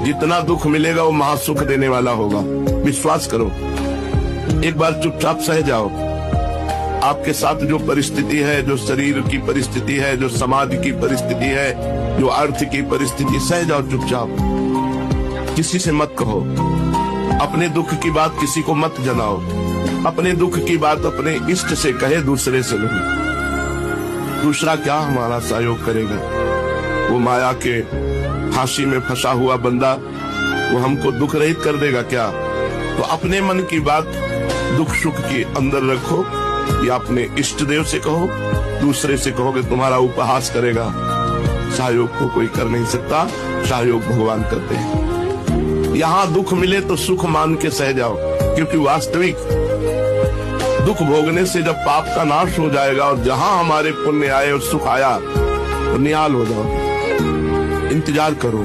जितना दुख मिलेगा वो महासुख देने वाला होगा, विश्वास करो। एक बार चुपचाप सह जाओ। आपके साथ जो परिस्थिति है, जो शरीर की परिस्थिति है, जो समाज की परिस्थिति है, जो अर्थ की परिस्थिति, सह जाओ चुपचाप। किसी से मत कहो, अपने दुख की बात किसी को मत जनाओ। अपने दुख की बात अपने इष्ट से कहे, दूसरे से नहीं। दूसरा क्या हमारा सहयोग करेगा? वो माया के फांसी में फंसा हुआ बंदा, वो हमको दुख रहित कर देगा क्या? तो अपने मन की बात दुख सुख के अंदर रखो, या अपने इष्ट देव से कहो, दूसरे से कहो कि तुम्हारा उपहास करेगा। सहयोग को कोई कर नहीं सकता, सहयोग भगवान करते हैं। यहाँ दुख मिले तो सुख मान के सह जाओ, क्योंकि वास्तविक दुख भोगने से जब पाप का नाश हो जाएगा और जहां हमारे पुण्य आए और सुख आया तो निहाल हो जाओ। इंतजार करो।